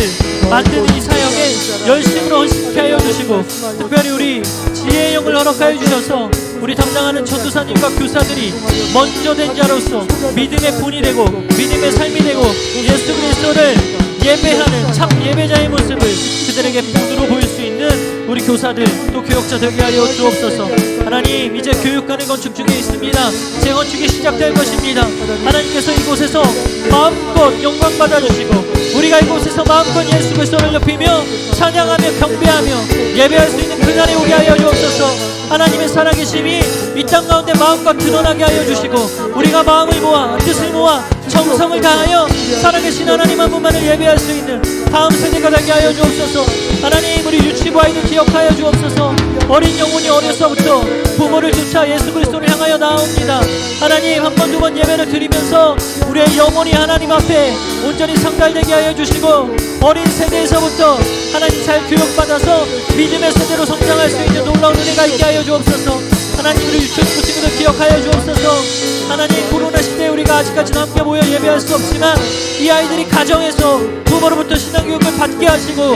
만드는 이 사역에 열심으로 헌신케 하여 주시고, 특별히 우리 지혜의 영을 허락하여 주셔서 우리 담당하는 전도사님과 교사들이 먼저 된 자로서 믿음의 본이 되고 믿음의 삶이 되고 예수 그리스도를 예배하는 참 예배자의 모습을 그들에게 본으로 보일 수 있는 우리 교사들 또 교역자 되게 하여 주옵소서. 하나님, 이제 교육관의 건축 중에 있습니다. 재건축이 시작될 것입니다. 하나님께서 이곳에서 마음껏 영광 받아주시고, 우리가 이곳에서 마음껏 예수 그리스도를 높이며 찬양하며 경배하며 예배할 수 있는 그날에 오게 하여 주옵소서. 하나님의 살아계심이 이 땅 가운데 마음껏 드러나게 하여 주시고, 우리가 마음을 모아 뜻을 모아 정성을 다하여 살아계신 하나님 한 분만을 예배할 수 있는 다음 세대가 되게 하여 주옵소서. 하나님, 우리 유치부 아이들 기억하여 주옵소서. 어린 영혼이 어려서부터 부모를 쫓아 예수 그리스도를 향하여 나옵니다. 하나님, 한 번 두 번 예배를 드리면서 우리의 영혼이 하나님 앞에 온전히 상달되게 하여 주시고, 어린 세대에서부터 하나님 잘 교육받아서 믿음의 세대로 성장할 수 있는 놀라운 은혜가 있게 하여 주옵소서. 하나님, 우리 유치부 친구들 기억하여 주옵소서. 하나님, 코로나 시대에 우리가 아직까지는 함께 모여 예배할 수 없지만 이 아이들이 가정에서 부모로부터 신앙교육을 받게 하시고,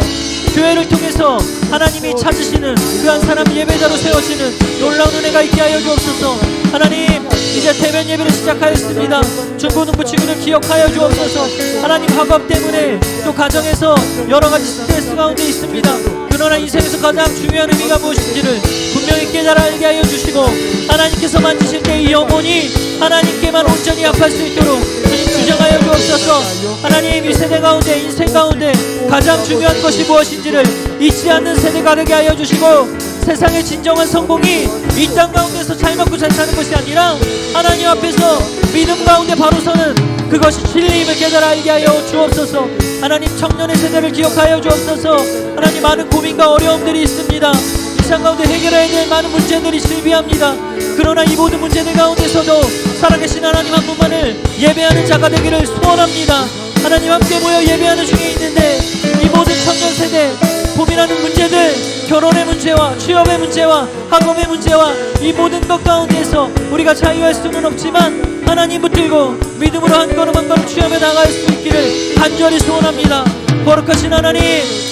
교회를 통해서 하나님이 찾으시는 그 한 사람 예배자로 세워지는 놀라운 은혜가 있게 하여 주옵소서. 하나님, 이제 대면 예배를 시작하였습니다. 중고등부 친구들 기억하여 주옵소서. 하나님, 학업 때문에 또 가정에서 여러 가지 스트레스 가운데 있습니다. 그러나 인생에서 가장 중요한 의미가 무엇인지를 분명히 깨달아 알게 하여 주시고, 하나님께서 만지실 때 이 영혼이 하나님께만 온전히 합할 수 있도록 주님 주장하여 주옵소서. 하나님, 이 세대 가운데 인생 가운데 가장 중요한 것이 무엇인지를 잊지 않는 세대가 되게 하여 주시고, 세상의 진정한 성공이 이 땅 가운데서 잘 먹고 잘 사는 것이 아니라 하나님 앞에서 믿음 가운데 바로 서는 그것이 진리임을 깨달아 알게 하여 주옵소서. 하나님, 청년의 세대를 기억하여 주옵소서. 하나님, 많은 고민과 어려움들이 있습니다. 이 세상 가운데 해결해야 될 많은 문제들이 실비합니다. 그러나 이 모든 문제들 가운데서도 살아계신 하나님 한 분만을 예배하는 자가 되기를 소원합니다. 하나님, 함께 모여 예배하는 중에 있는데 이 모든 청년 세대 고민하는 문제들, 결혼의 문제와 취업의 문제와 학업의 문제와 이 모든 것 가운데서 우리가 자유할 수는 없지만 하나님 붙들고 믿음으로 한 걸음 한 걸음 취업에 나갈 수 있기를 간절히 소원합니다. 거룩하신 하나님,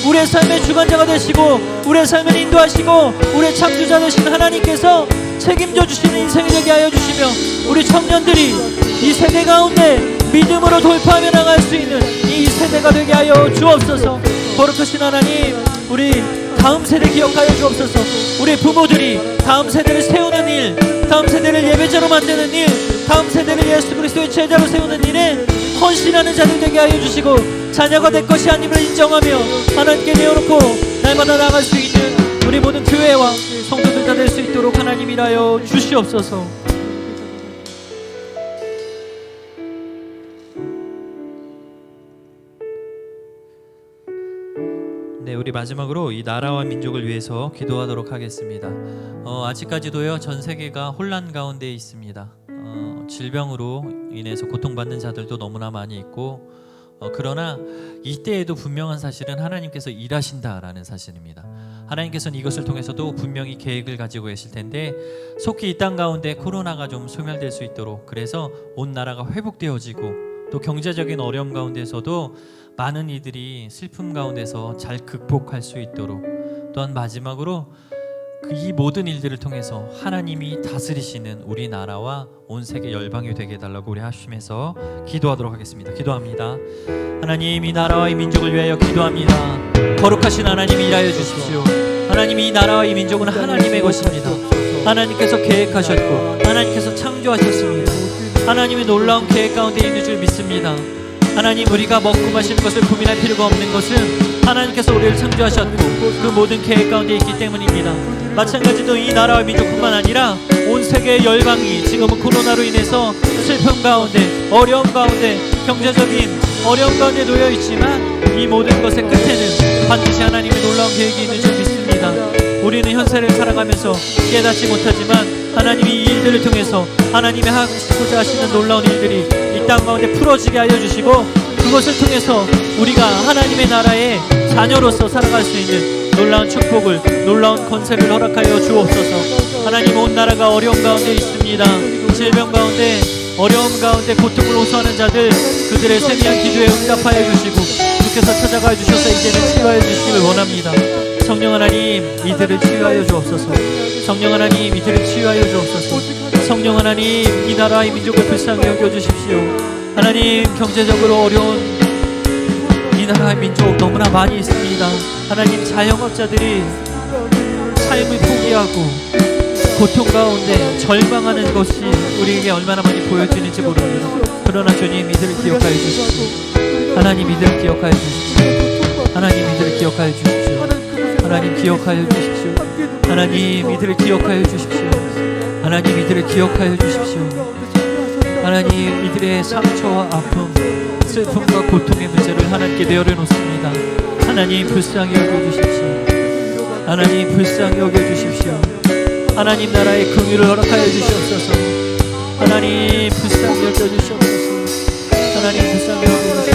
우리의 삶의 주관자가 되시고 우리의 삶을 인도하시고 우리의 창조자 되신 하나님께서 책임져 주시는 인생이 되게 하여 주시며, 우리 청년들이 이 세대 가운데 믿음으로 돌파하며 나갈 수 있는 이 세대가 되게 하여 주옵소서. 거룩하신 하나님, 우리 다음 세대 기억하여 주옵소서. 우리 부모들이 다음 세대를 세우는 일, 다음 세대를 예배자로 만드는 일, 다음 세대를 예수 그리스도의 제자로 세우는 일에 헌신하는 자들 되게 하여 주시고, 자녀가 내 것이 아님을 인정하며 하나님께 내어놓고 날마다 나아갈 수 있는 우리 모든 교회와 성도들 다 될 수 있도록 하나님 일하여 주시옵소서. 네, 우리 마지막으로 이 나라와 민족을 위해서 기도하도록 하겠습니다. 아직까지도요, 전 세계가 혼란 가운데 있습니다. 질병으로 인해서 고통받는 자들도 너무나 많이 있고, 그러나 이때에도 분명한 사실은 하나님께서 일하신다라는 사실입니다. 하나님께서는 이것을 통해서도 분명히 계획을 가지고 계실 텐데, 속히 이 땅 가운데 코로나가 좀 소멸될 수 있도록, 그래서 온 나라가 회복되어지고, 또 경제적인 어려움 가운데서도 많은 이들이 슬픔 가운데서 잘 극복할 수 있도록, 또한 마지막으로 이 모든 일들을 통해서 하나님이 다스리시는 우리나라와 온 세계 열방이 되게 해달라고 우리 합심해서 기도하도록 하겠습니다. 기도합니다. 하나님, 이 나라와 이 민족을 위하여 기도합니다. 거룩하신 하나님이 일하여 주십시오. 하나님, 이 나라와 이 민족은 하나님의 것입니다. 하나님께서 계획하셨고 하나님께서 창조하셨습니다. 하나님의 놀라운 계획 가운데 있는 줄 믿습니다. 하나님, 우리가 먹고 마시는 것을 고민할 필요가 없는 것은 하나님께서 우리를 창조하셨고 그 모든 계획 가운데 있기 때문입니다. 마찬가지로 이 나라와 민족뿐만 아니라 온 세계의 열방이 지금은 코로나로 인해서 슬픔 가운데, 어려움 가운데, 경제적인 어려움 가운데 놓여 있지만 이 모든 것의 끝에는 반드시 하나님의 놀라운 계획이 있는 줄 믿습니다. 우리는 현세를 살아가면서 깨닫지 못하지만 하나님이 이 일들을 통해서 하나님이 하고자 하시는 놀라운 일들이 이 땅 가운데 풀어지게 하여 주시고, 그것을 통해서 우리가 하나님의 나라의 자녀로서 살아갈 수 있는 놀라운 축복을, 놀라운 권세를 허락하여 주옵소서. 하나님, 온 나라가 어려움 가운데 있습니다. 질병 가운데, 어려움 가운데 고통을 호소하는 자들, 그들의 세미한 기도에 응답하여 주시고 주께서 찾아가 주셔서 이제는 치유하여 주시기를 원합니다. 성령 하나님, 이들을 치유하여 주옵소서. 성령 하나님, 이들을 치유하여 주옵소서. 성령 하나님, 이 나라 이 민족을 불쌍히 여겨주십시오. 하나님, 경제적으로 어려운 이 나라의 민족 너무나 많이 있습니다. 하나님, 자영업자들이 삶을 포기하고 고통 가운데 절망하는 것이 우리에게 얼마나 많이 보여지는지 모릅니다. 그러나 주님, 이들을 기억하여 주십시오. 하나님, 이들을 기억하여 주십시오. 하나님, 이들을 기억하여 주십시오. 하나님, 기억하여 주십시오. 하나님, 이들을 기억하여 주십시오. 하나님, 이들을 기억하여 주십시오. 하나님, 이들의 상처와 아픔, 슬픔과 고통의 문제를 하나님께 내어놓습니다. 하나님, 불쌍히 여겨주십시오. 하나님, 불쌍히 여겨주십시오. 하나님, 나라의 긍휼을 허락하여 주시옵소서. 하나님, 불쌍히 여겨주시옵소서. 하나님, 불쌍히 여겨주시옵소서.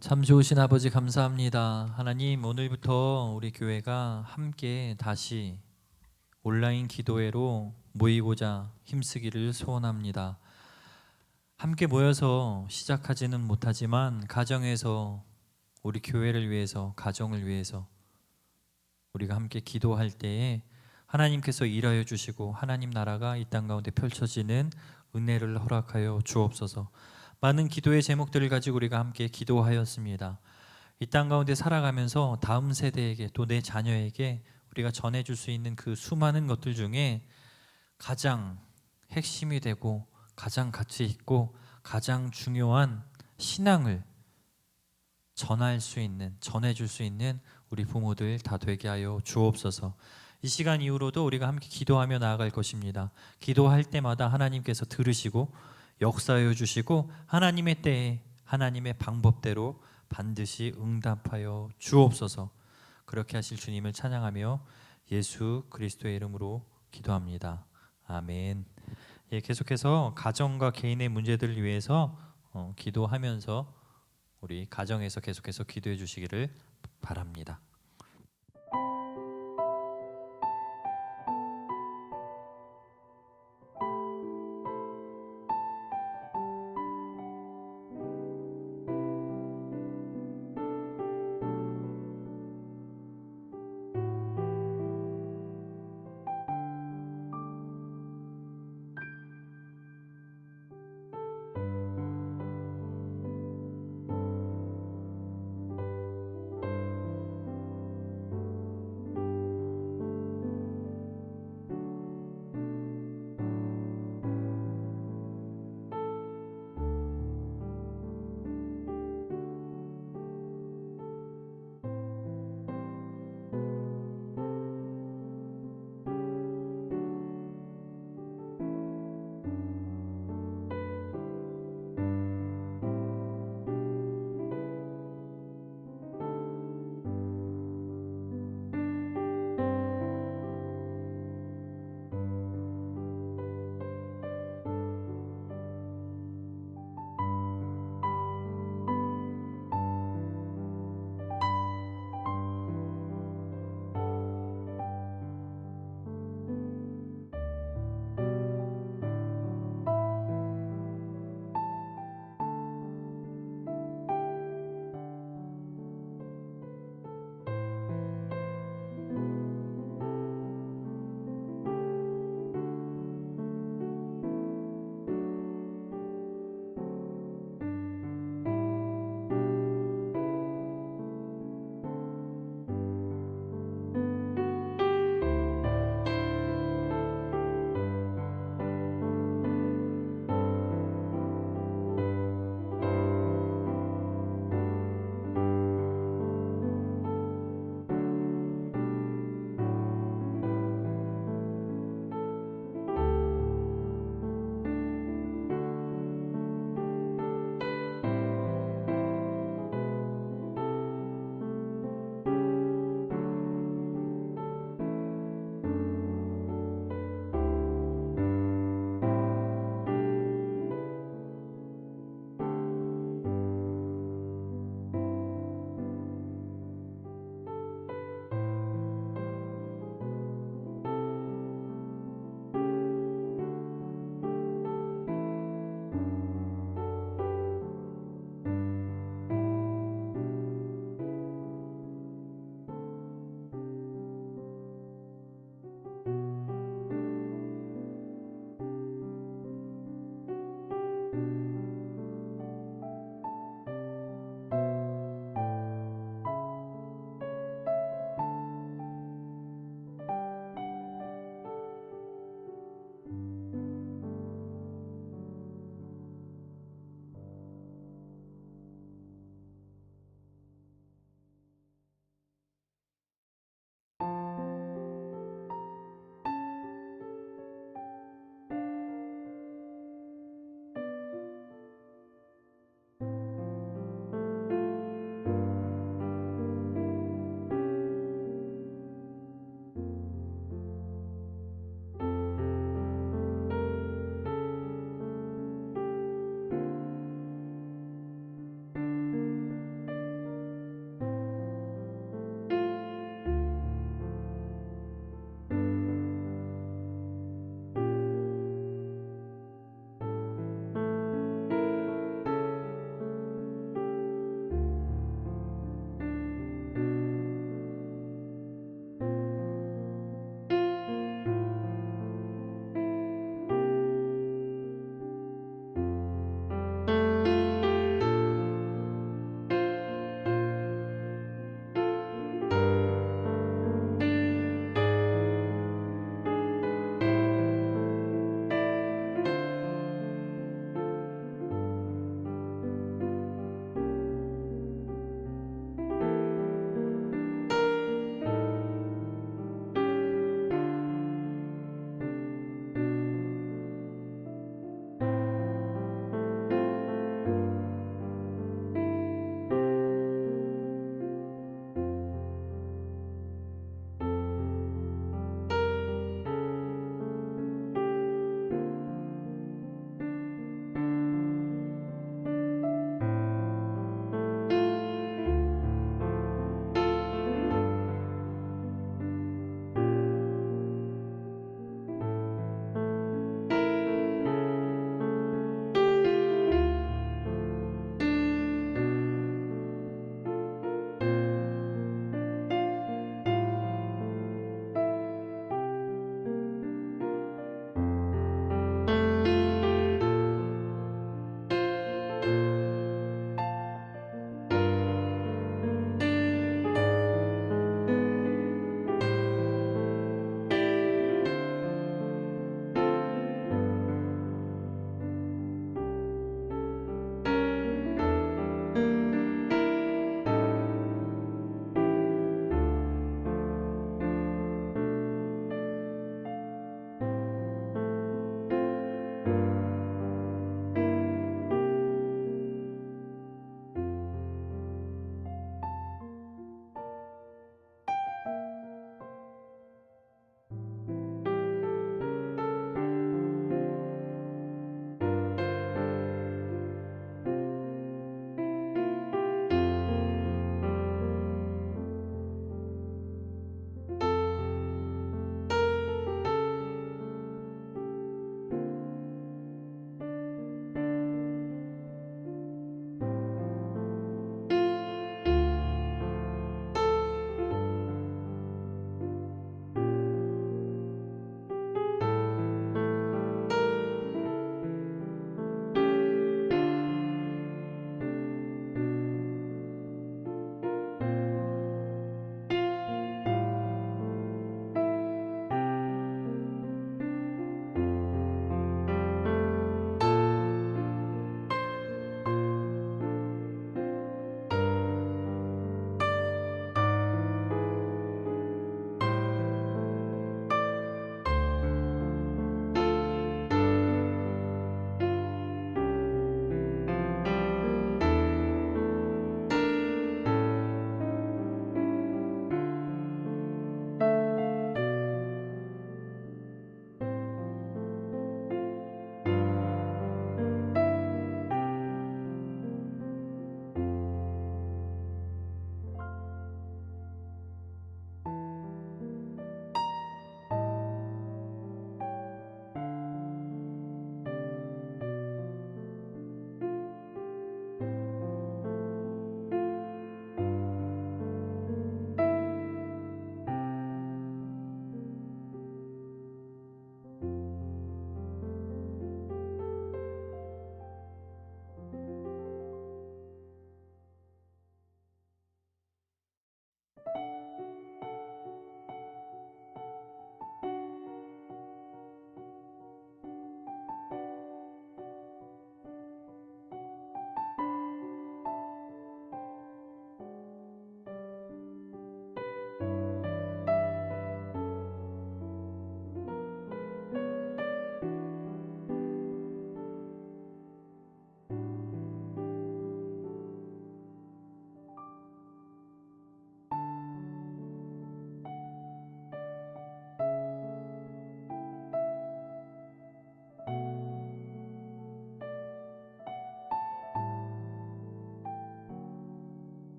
참 좋으신 아버지, 감사합니다. 하나님, 오늘부터 우리 교회가 함께 다시 온라인 기도회로 모이고자 힘쓰기를 소원합니다. 함께 모여서 시작하지는 못하지만 가정에서 우리 교회를 위해서, 가정을 위해서 우리가 함께 기도할 때에 하나님께서 일하여 주시고 하나님 나라가 이 땅 가운데 펼쳐지는 은혜를 허락하여 주옵소서. 많은 기도의 제목들을 가지고 우리가 함께 기도하였습니다. 이 땅 가운데 살아가면서 다음 세대에게, 또 내 자녀에게 우리가 전해줄 수 있는 그 수많은 것들 중에 가장 핵심이 되고 가장 가치 있고 가장 중요한 신앙을 전할 수 있는, 전해줄 수 있는 우리 부모들 다 되게 하여 주옵소서. 이 시간 이후로도 우리가 함께 기도하며 나아갈 것입니다. 기도할 때마다 하나님께서 들으시고 역사하여 주시고 하나님의 때에 하나님의 방법대로 반드시 응답하여 주옵소서. 그렇게 하실 주님을 찬양하며 예수 그리스도의 이름으로 기도합니다. 아멘. 계속해서 가정과 개인의 문제들을 위해서 기도하면서 우리 가정에서 계속해서 기도해 주시기를 바랍니다.